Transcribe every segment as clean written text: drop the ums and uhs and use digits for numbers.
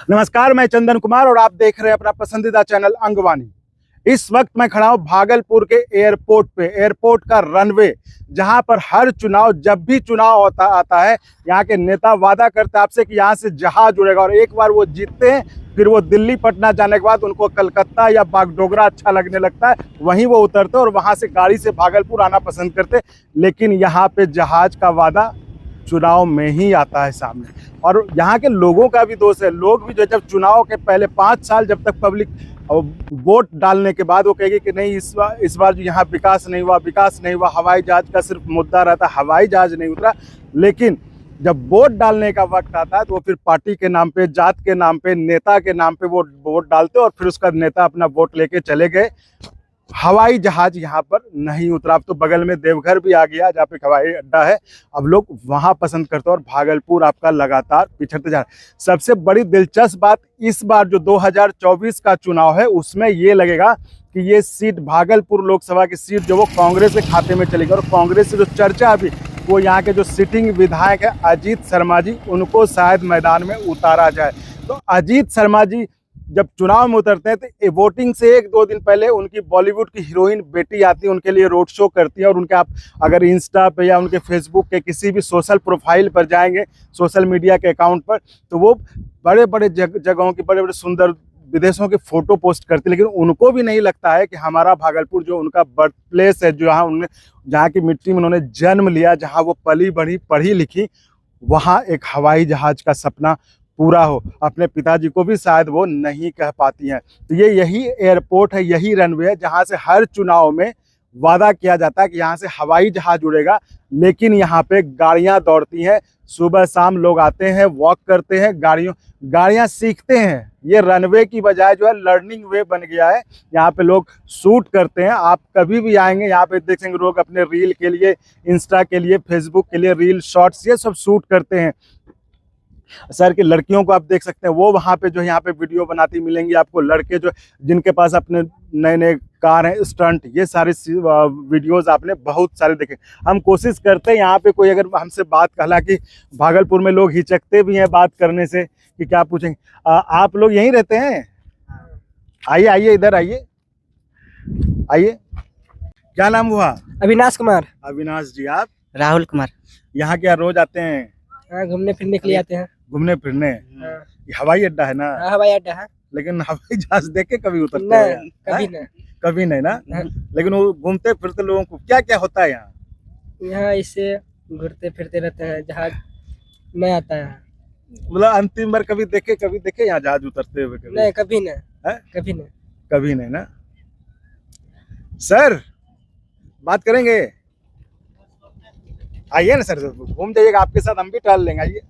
नमस्कार, मैं चंदन कुमार और आप देख रहे हैं अपना पसंदीदा चैनल अंगवानी। इस वक्त मैं खड़ा हूं भागलपुर के एयरपोर्ट पे। एयरपोर्ट का रनवे, जहां पर हर चुनाव, जब भी चुनाव आता है, यहाँ के नेता वादा करते हैं आपसे कि यहाँ से जहाज उड़ेगा, और एक बार वो जीतते हैं फिर वो दिल्ली पटना जाने के बाद उनको कलकत्ता या बागडोगरा अच्छा लगने लगता है, वहीं वो उतरते और वहां से गाड़ी से भागलपुर आना पसंद करते। लेकिन यहाँ पे जहाज का वादा चुनाव में ही आता है सामने, और यहाँ के लोगों का भी दोष है। लोग भी जो जब चुनाव के पहले 5 साल जब तक पब्लिक वोट डालने के बाद वो कहेगी कि नहीं, इस बार जो यहाँ विकास नहीं हुआ, हवाई जहाज का सिर्फ मुद्दा रहता, हवाई जहाज नहीं उतरा। लेकिन जब वोट डालने का वक्त आता है तो वो फिर पार्टी के नाम पे, जात के नाम पे, नेता के नाम पे वो वोट डालते और फिर उसका नेता अपना वोट लेके चले गए। हवाई जहाज यहाँ पर नहीं उतरा। अब तो बगल में देवघर भी आ गया जहाँ पे हवाई अड्डा है, अब लोग वहाँ पसंद करते हैं और भागलपुर आपका लगातार पिछड़ते जा रहा है। सबसे बड़ी दिलचस्प बात, इस बार जो 2024 का चुनाव है उसमें ये लगेगा कि ये सीट, भागलपुर लोकसभा की सीट जो वो कांग्रेस के खाते में चलेगी। और कांग्रेस से जो चर्चा अभी, वो यहाँ के जो सिटिंग विधायक है अजीत शर्मा जी, उनको शायद मैदान में उतारा जाए। तो अजीत शर्मा जी जब चुनाव में उतरते हैं तो वोटिंग से 1-2 दिन पहले उनकी बॉलीवुड की हीरोइन बेटी आती है, उनके लिए रोड शो करती है। और उनके, आप अगर इंस्टा पे या उनके फेसबुक के किसी भी सोशल प्रोफाइल पर जाएंगे, सोशल मीडिया के अकाउंट पर, तो वो बड़े बड़े जगहों की, बड़े बड़े सुंदर विदेशों की फोटो पोस्ट करती है। लेकिन उनको भी नहीं लगता है कि हमारा भागलपुर जो उनका बर्थ प्लेस है, जहाँ की मिट्टी में उन्होंने जन्म लिया, जहाँ वो पली बढ़ी, पढ़ी लिखी, वहाँ एक हवाई जहाज का सपना पूरा हो। अपने पिताजी को भी शायद वो नहीं कह पाती हैं। तो यही एयरपोर्ट है, यही रनवे है जहाँ से हर चुनाव में वादा किया जाता है कि यहाँ से हवाई जहाज उड़ेगा। लेकिन यहाँ पे गाड़ियाँ दौड़ती हैं, सुबह शाम लोग आते हैं, वॉक करते हैं, गाड़ियाँ सीखते हैं। ये रनवे की बजाय जो है लर्निंग वे बन गया है। यहाँ पे लोग शूट करते हैं। आप कभी भी आएंगे यहाँ पे देखेंगे लोग अपने रील के लिए, इंस्टा के लिए, फेसबुक के लिए रील, शॉर्ट्स, ये सब शूट करते हैं। शहर की लड़कियों को आप देख सकते हैं, वो वहाँ पे जो यहाँ पे वीडियो बनाती मिलेंगी आपको। लड़के जो, जिनके पास अपने नए नए कार हैं, स्टंट, ये सारे वीडियोस आपने बहुत सारे देखे। हम कोशिश करते हैं यहाँ पे कोई अगर हमसे बात, हालांकि भागलपुर में लोग हिचकते भी हैं बात करने से कि क्या पूछेंगे। आप लोग यहीं रहते हैं? आइए आइए, इधर आइए आइए। क्या नाम हुआ? अविनाश कुमार। अविनाश जी, आप? राहुल कुमार। यहाँ क्या रोज आते हैं? हाँ, घूमने फिरने के लिए आते हैं। घूमने फिरने? हाँ। ये हवाई अड्डा है ना? हाँ, हवाई अड्डा है। लेकिन हवाई जहाज देख के कभी उतरते नहीं, हैं? कभी नहीं। कभी नहीं ना? हाँ। लेकिन वो घूमते फिरते लोगों को क्या क्या होता है यहाँ? यहाँ इससे घूमते फिरते रहते हैं, जहाज नहीं आता है। मतलब अंतिम बार कभी देखे यहाँ जहाज उतरते हुए? कभी नहीं, कभी नहीं। है? कभी नहीं। कभी नहीं ना? सर, बात करेंगे? आइए ना सर, घूम जाइएगा, आपके साथ हम भी टहल लेंगे। आइए।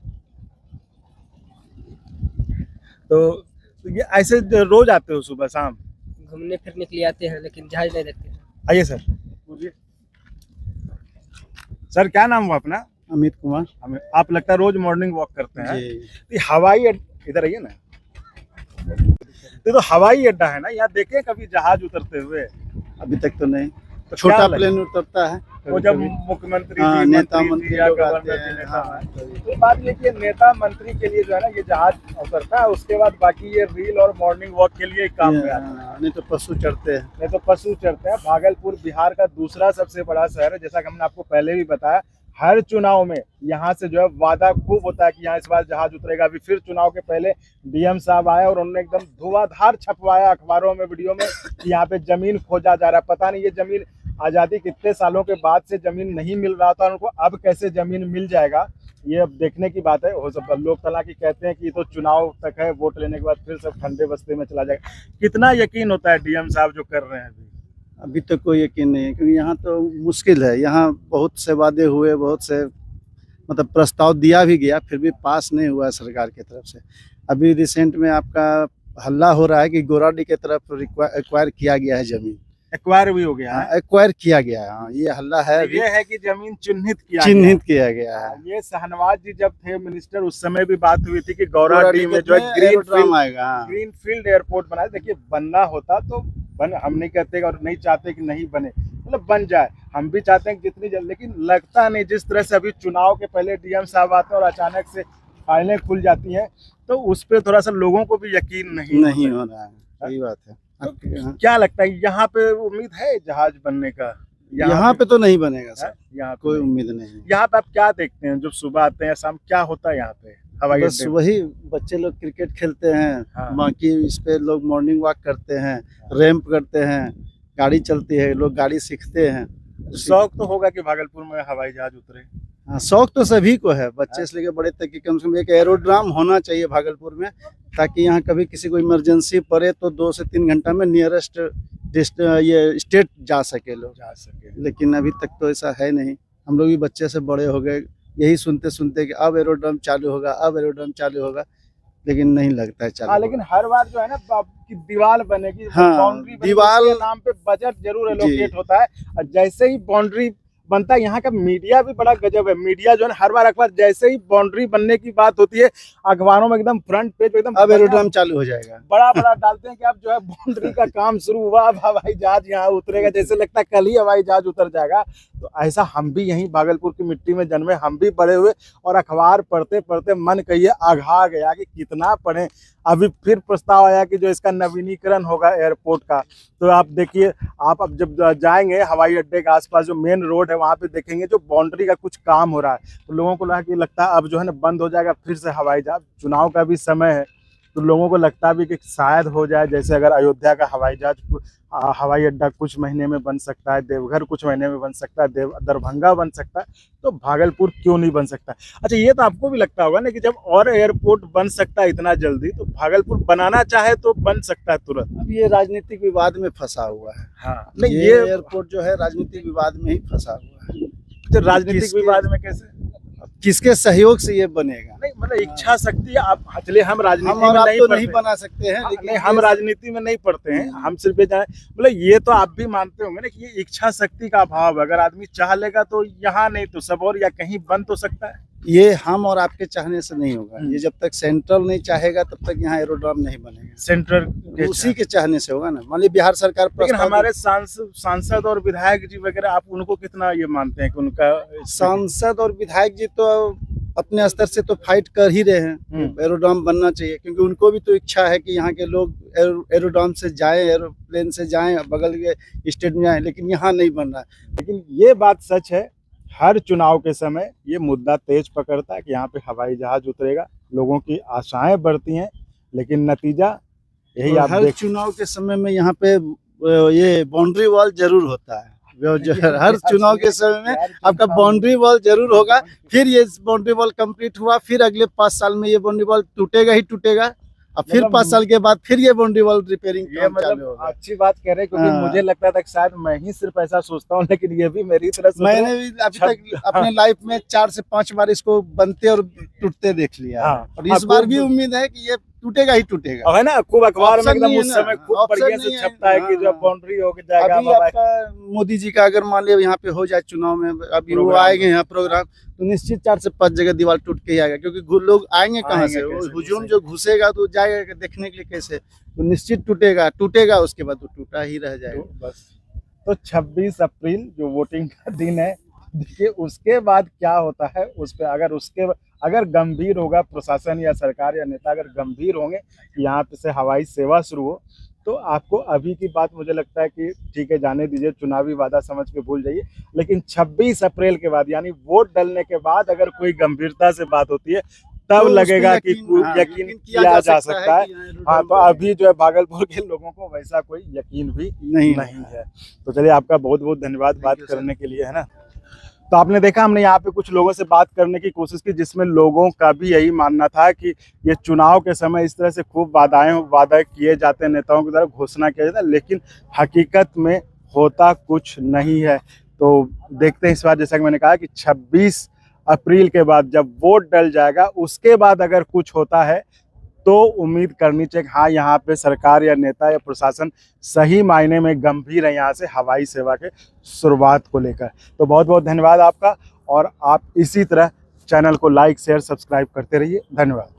तो ये ऐसे रोज आते हो सुबह शाम? घूमने फिरने के लिए आते हैं, लेकिन जहाज नहीं देखते हैं। आइए सर, बोलिए। सर, क्या नाम हुआ अपना? अमित कुमार। आप लगता है रोज मॉर्निंग वॉक करते हैं? जी। हवाई अड्डा, इधर आइए ना। तो हवाई अड्डा है ना, यहाँ देखे कभी जहाज उतरते हुए? अभी तक तो नहीं। तो छोटा प्लेन उतरता है वो जब मुख्यमंत्री, नेता मंत्री लोग आते हैं। तो बात ये कि नेता मंत्री के लिए जो है ना ये जहाज उतरता है, उसके बाद बाकी ये रील और मॉर्निंग वॉक के लिए काम में आता है। नहीं तो पशु चढ़ते हैं। भागलपुर बिहार का दूसरा सबसे बड़ा शहर है, जैसा कि हमने आपको पहले भी बताया। हर चुनाव में यहाँ से जो है वादा खूब होता है कि यहाँ इस बार जहाज उतरेगा। अभी फिर चुनाव के पहले डीएम साहब आए और उन्होंने एकदम धुआंधार छपवाया अखबारों में, वीडियो में, कि यहाँ पे जमीन खोजा जा रहा है। पता नहीं ये जमीन, आज़ादी कितने सालों के बाद से जमीन नहीं मिल रहा था उनको, अब कैसे जमीन मिल जाएगा, ये अब देखने की बात है। हो सब लोग हालांकि कहते हैं कि ये तो चुनाव तक है, वोट लेने के बाद फिर सब ठंडे बस्ते में चला जाएगा। कितना यकीन होता है डीएम साहब जो कर रहे हैं अभी तक कोई यकीन नहीं है, क्योंकि यहाँ तो मुश्किल है। यहाँ बहुत से वादे हुए, बहुत से मतलब प्रस्ताव दिया भी गया, फिर भी पास नहीं हुआ है सरकार की तरफ से। अभी रिसेंट में आपका हल्ला हो रहा है कि गोराडी की तरफ एक्वायर किया गया है जमीन। एक्वायर भी हो गया है? एक्वायर किया गया है, हाँ, ये हल्ला है। ये है कि जमीन चिन्हित किया गया है। ये शाहनवाज जी जब थे मिनिस्टर, उस समय भी बात हुई थी कि गौराडी में जो है ग्रीन फील्ड एयरपोर्ट बनाए। देखिए, बनना होता तो हम नहीं कहते और नहीं चाहते कि नहीं बने, मतलब बन जाए, हम भी चाहते हैं कि जितनी जल्द, लेकिन लगता नहीं। जिस तरह से अभी चुनाव के पहले डीएम साहब आते हैं और अचानक से फाइलें खुल जाती हैं तो उस पर थोड़ा सा लोगों को भी यकीन नहीं हो रहा है, सही बात है। आपके यहाँ क्या लगता है यहाँ पे उम्मीद है जहाज बनने का? यहाँ पे तो नहीं बनेगा सर, यहाँ पे कोई नहीं। उम्मीद नहीं। यहाँ पे आप क्या देखते हैं जब सुबह आते हैं शाम, क्या होता है यहाँ पे हवाई बस अड्डे पे? वही बच्चे लोग क्रिकेट खेलते हैं, हाँ। बाकी इस पे लोग मॉर्निंग वॉक करते हैं, रैंप करते हैं, गाड़ी चलती है, लोग गाड़ी सीखते हैं। शौक तो होगा कि भागलपुर में हवाई जहाज उतरे। हाँ, शौक तो सभी को है, बच्चे से लेकर बड़े तक की। कम से कम एक एरोड्राम होना चाहिए भागलपुर में, ताकि यहाँ कभी किसी को इमरजेंसी पड़े तो 2 से 3 घंटा में नियरेस्ट ये स्टेट जा सके लोग। जा सके। लेकिन अभी तक तो ऐसा है नहीं। हम लोग भी बच्चे से बड़े हो गए यही सुनते सुनते कि अब एरोड्राम चालू होगा, अब एरोड्राम चालू होगा, लेकिन नहीं लगता है चालू। हाँ, लेकिन हर बार जो है ना कि दीवार बनेगी, हाँ, बाउंड्री बनेगी, दीवार उसके नाम पे बजट जरूर एलोकेट होता है। और जैसे ही बाउंड्री बनता है, यहाँ का मीडिया भी बड़ा गजब है। मीडिया जो है हर बार अखबार जैसे ही बाउंड्री बनने की बात होती है, अखबारों में एकदम फ्रंट पेज एकदम अब एरोड्राम चालू हो जाएगा, बड़ा बड़ा डालते हैं कि अब जो है बाउंड्री का काम शुरू हुआ, अब हवाई जहाज यहाँ उतरेगा। जैसे लगता है कल ही हवाई जहाज उतर जाएगा। तो ऐसा हम भी यहीं भागलपुर की मिट्टी में जन्मे, हम भी बड़े हुए और अखबार पढ़ते पढ़ते मन कहिए आघा गया कि कितना पढ़ें। अभी फिर प्रस्ताव आया कि जो इसका नवीनीकरण होगा एयरपोर्ट का, तो आप देखिए, आप अब जब जाएंगे हवाई अड्डे के आसपास जो मेन रोड है वहाँ पे देखेंगे जो बाउंड्री का कुछ काम हो रहा है, तो लोगों को लगा कि लगता है अब जो है ना बंद हो जाएगा फिर से हवाई जहाज। चुनाव का भी समय है तो लोगों को लगता भी कि शायद हो जाए, जैसे अगर अयोध्या का हवाई अड्डा कुछ महीने में बन सकता है, देवघर कुछ महीने में बन सकता है, दरभंगा बन सकता है, तो भागलपुर क्यों नहीं बन सकता? अच्छा, ये तो आपको भी लगता होगा ना कि जब और एयरपोर्ट बन सकता है इतना जल्दी, तो भागलपुर बनाना चाहे तो बन सकता है तुरंत। अब ये राजनीतिक विवाद में फंसा हुआ है। हाँ, नहीं, ये एयरपोर्ट जो है राजनीतिक विवाद में ही फंसा हुआ है। तो राजनीतिक विवाद में कैसे? किसके सहयोग से ये बनेगा? नहीं, मतलब इच्छा शक्ति आप, चलिए हम राजनीति में आप नहीं तो पढ़ते, नहीं बना सकते हैं, नहीं लेकिन हम राजनीति में नहीं पढ़ते हैं, हम सिर्फ ये जाने, मतलब ये तो आप भी मानते होंगे ना कि ये इच्छा शक्ति का अभाव है। अगर आदमी चाह लेगा तो यहाँ नहीं तो सब और या कहीं बन तो सकता है। ये हम और आपके चाहने से नहीं होगा। ये जब तक सेंट्रल नहीं चाहेगा तब तक यहाँ एरोड्राम नहीं बनेगा। सेंट्रल उसी के चाहने से होगा ना। मान लीजिए बिहार सरकार, लेकिन हमारे सांसद और विधायक जी वगैरह, आप उनको कितना ये मानते हैं कि उनका? सांसद और विधायक जी तो अपने स्तर से तो फाइट कर ही रहे हैं, एरोड्राम बनना चाहिए, क्योंकि उनको भी तो इच्छा है कि यहाँ के लोग एरोड्राम से जाएं, एरोप्लेन से जाएं, बगल के स्टेट में जाएं, लेकिन यहाँ नहीं बन रहा है। लेकिन ये बात सच है, हर चुनाव के समय ये मुद्दा तेज पकड़ता है कि यहाँ पे हवाई जहाज उतरेगा, लोगों की आशाएं बढ़ती हैं, लेकिन नतीजा यही आप हर चुनाव के समय में यहाँ पे ये बाउंड्री वॉल जरूर होता है। हर चुनाव के समय में आपका बाउंड्री वॉल जरूर होगा। फिर ये बाउंड्री वॉल कंप्लीट हुआ, फिर अगले 5 साल में ये बाउंड्री वॉल टूटेगा ही टूटेगा, और फिर 5 साल के बाद फिर ये बाउंड्री वॉल रिपेयरिंग काम चालू होगा। अच्छी बात कह रहे हैं, क्योंकि मुझे लगता था कि शायद मैं ही सिर्फ ऐसा सोचता हूँ, लेकिन ये भी मेरी तरह से मैंने भी अभी तक अपने लाइफ में 4 से 5 बार इसको बनते और टूटते देख लिया। और इस बार भी उम्मीद है कि ये टूटेगा ही टूटेगा, है ना। खूब अखबार में एकदम उस समय खूब बढ़िया से छपता है कि जो बाउंड्री हो जाएगा। अभी आपका मोदी जी का अगर मान लिया यहाँ पे हो जाए चुनाव में, अभी वो आएंगे यहाँ प्रोग्राम, तो निश्चित 4 से 5 जगह दीवार टूट के ही आएगा, क्योंकि लोग आएंगे कहाँ से? हुजूम जो घुसेगा तो जाएगा देखने के लिए कैसे, तो निश्चित टूटेगा, उसके बाद तो टूटा ही रह जाएगा बस। तो 26 अप्रैल जो वोटिंग का दिन है, देखिए उसके बाद क्या होता है उस पर, अगर गंभीर होगा प्रशासन या सरकार या नेता, अगर गंभीर होंगे कि यहाँ पे से हवाई सेवा शुरू हो, तो आपको अभी की बात मुझे लगता है कि ठीक है, जाने दीजिए, चुनावी वादा समझ के भूल जाइए। लेकिन 26 अप्रैल के बाद, यानी वोट डलने के बाद अगर कोई गंभीरता से बात होती है, तब लगेगा कि यकीन किया जा सकता है। हाँ, तो अभी जो है भागलपुर के लोगों को वैसा कोई यकीन भी नहीं है। तो चलिए, आपका बहुत बहुत धन्यवाद बात करने के लिए, है ना। तो आपने देखा, हमने यहाँ पे कुछ लोगों से बात करने की कोशिश की, जिसमें लोगों का भी यही मानना था कि ये चुनाव के समय इस तरह से खूब वादा किए जाते हैं, नेताओं की तरफ घोषणा किया जाता है, लेकिन हकीकत में होता कुछ नहीं है। तो देखते हैं इस बार, जैसा कि मैंने कहा कि 26 अप्रैल के बाद जब वोट डल जाएगा, उसके बाद अगर कुछ होता है तो उम्मीद करनी चाहिए कि हाँ, यहाँ पे सरकार या नेता या प्रशासन सही मायने में गंभीर है यहाँ से हवाई सेवा के शुरुआत को लेकर। तो बहुत बहुत धन्यवाद आपका, और आप इसी तरह चैनल को लाइक शेयर सब्सक्राइब करते रहिए। धन्यवाद।